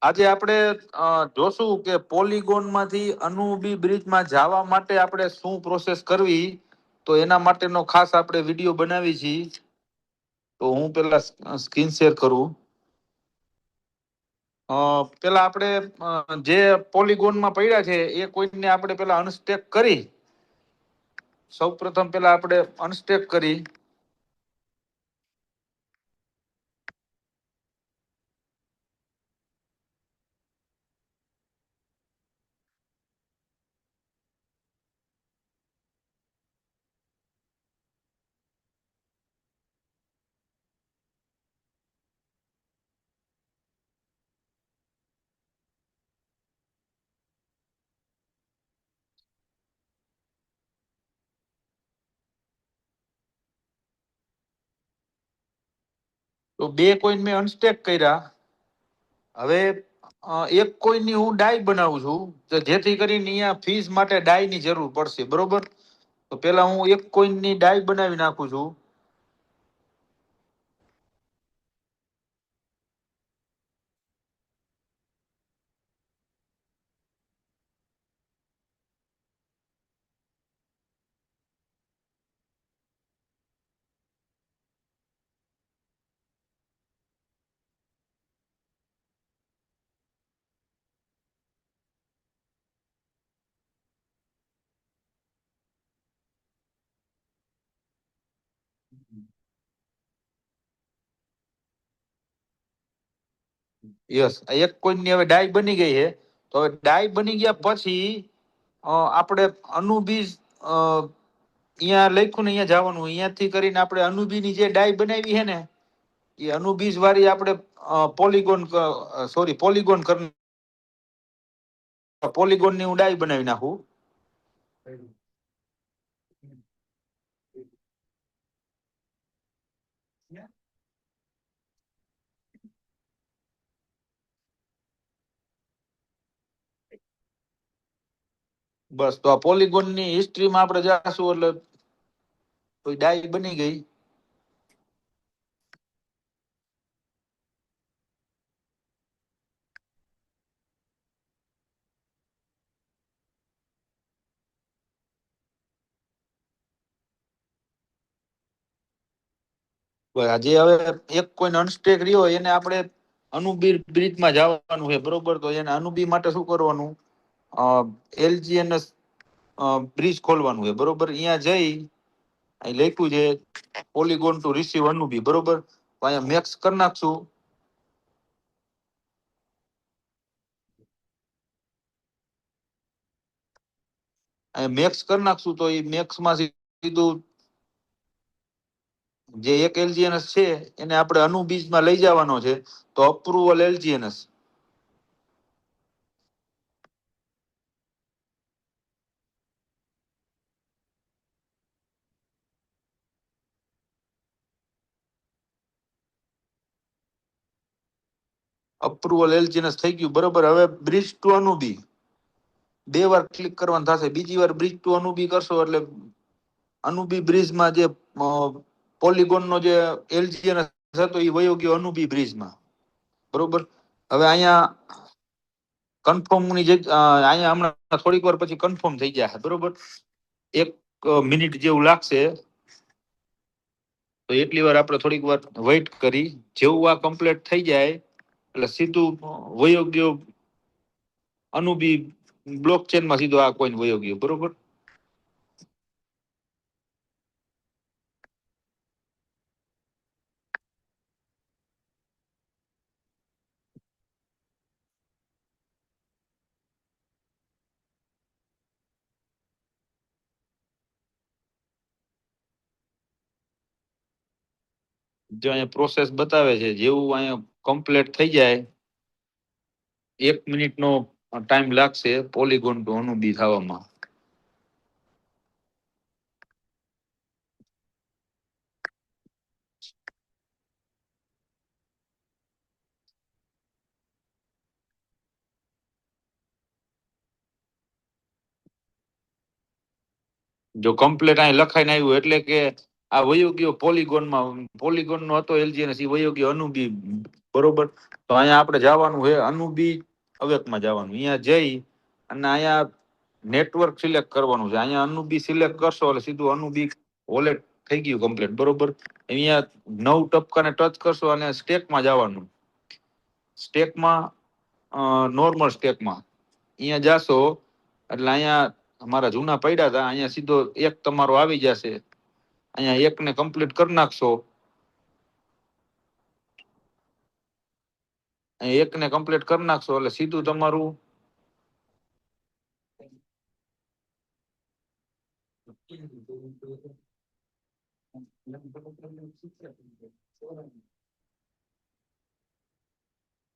આજે આપણે જોશું કે પોલીગોન માંથી અનુબી બ્રિજમાં જવા માટે આપણે શું પ્રોસેસ કરવી, તો એના માટેનો ખાસ આપણે વિડીયો બનાવી છીએ. તો હું પેલા સ્ક્રીન શેર કરું. પેલા આપણે જે પોલીગોનમાં પડ્યા છે એ કોઈને આપણે પેલા અનસ્ટેક કરી. સૌ પ્રથમ પેલા આપણે અનસ્ટેક કરી. તો બે કોઈન મેં અનસ્ટેક કર્યા. હવે એક કોઈનની હું ડાય બનાવું છું, જેથી કરીને અહીંયા ફીસ માટે ડાય ની જરૂર પડશે, બરોબર? તો પેલા હું એક કોઈનની ડાય બનાવી નાખું છું. યસ, એક કોઈનની હવે ડાય બની ગઈ છે. તો હવે ડાય બની ગયા પછી આપણે અનુબીજ અહીંયા લખ્યું ને અહીંયા જવાનું, અહીંયાથી કરીને આપણે અનુબીની જે ડાય બનાવી છે ને એ અનુબીજ વાળી આપણે પોલીગોન પોલીગોનની હું ડાય બનાવી નાખું. બસ, તો આ પોલીગોનની હિસ્ટ્રીમાં આપણે જાશું એટલે તો ડાય બની ગઈ. જે હવે એક કોઈ અનસ્ટેક રહ્યો એને આપણે અનુબી બ્રિજમાં જવાનું છે, બરોબર? તો એને અનુબી માટે શું કરવાનું? એલજીએનએસ બ્રિજ ખોલવાનું છે, બરોબર? અહીંયા જઈ અહીં લખ્યું છે પોલીગોન ટુ રિસીવ અનુબી, બરોબર? તો અહીંયા મેક્સ કરી નાખશું. અહીંયા મેક્સ કરી નાખશું તો એ મેક્સ માં સીધું જે એક એલજીએનએસ છે એને આપણે અનુબીજમાં લઈ જવાનો છે. તો અપ્રુવલ એલજીએનએસ. અપ્રુવલ એલજીએનએસ થઈ ગયું, બરોબર? હવે બ્રિજ ટુ અનુબી બે વાર ક્લિક કરવાનું થશે. બીજી વાર બ્રિજ ટુ અનુબી કરશો એટલે અનુબી બ્રિજમાં જે પોલીગોનનો જે એલજીએનએસ હતો એ વયો ગયો અનુબી બ્રિજમાં, બરોબર? હવે અહીંયા કન્ફર્મની અહીંયા હમણાં થોડીક વાર પછી કન્ફર્મ થઈ જશે, બરોબર? 1 મિનિટ જેવું લાગશે. તો એટલી વાર આપણે થોડીક વાર વેઇટ કરી. જેવું આ કમ્પ્લીટ થઈ જાય એટલે સીધું વયો ગયો અનુબી બ્લોક ચેનમાં, સીધો આ કોઈન વયો ગયો, બરોબર? જો અહીંયા પ્રોસેસ બતાવે છે, જેવું અહીંયા કમ્પ્લીટ થઈ જાય 1 મિનિટનો ટાઈમ લાગશે પોલીગોન ટુ અનુબી થવામાં. જો કમ્પ્લીટ અહીં લખાઈને આવ્યું એટલે કે આ વયો ગયો પોલિગોન નો હતો એલજીએનએસ, એ વયો ગયો અનુબી. બરોબર, તો અહીંયા આપણે જવાનું છે અનુબી અવેકમાં જવાનું. અહીંયા જઈ અને અહીંયા નેટવર્ક સિલેક્ટ કરવાનું છે. અહીંયા અનુબી સિલેક્ટ કરશો એટલે સીધું અનુબી વોલેટ થઈ ગયું કમ્પ્લીટ. બરોબર, અહીંયા 9 ટપકાને ટચ કરશો અને સ્ટેકમાં જવાનું. સ્ટેકમાં નોર્મલ સ્ટેકમાં અહીંયા જાશો એટલે અહીંયા અમારા જૂના પડ્યા હતા, અહીંયા સીધો એક તમારો આવી જશે. અહીંયા એકને કમ્પ્લીટ કરી નાખશો. એકને કમ્પ્લીટ કરી નાખશો એટલે સીધું તમારું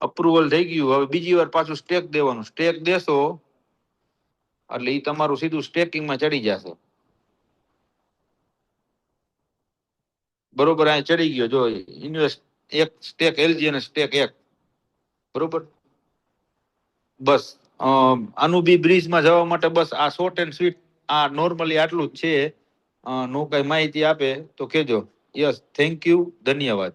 અપ્રુવલ થઈ ગયું. હવે બીજી વાર પાછું સ્ટેક દેવાનું. સ્ટેક દેશો એટલે એ તમારું સીધું સ્ટેકિંગમાં ચડી જશે. બરોબર, અહીંયા ચડી ગયો જો ઇન્વેસ્ટ એક સ્ટેક એલજી અને સ્ટેક એક. બરોબર, બસ આનું બી બ્રિજમાં જવા માટે બસ આ શોર્ટ એન્ડ સ્વીટ આ નોર્મલી આટલું જ છે. નો કઈ માહિતી આપે તો કેજો. યસ, થેન્ક યુ, ધન્યવાદ.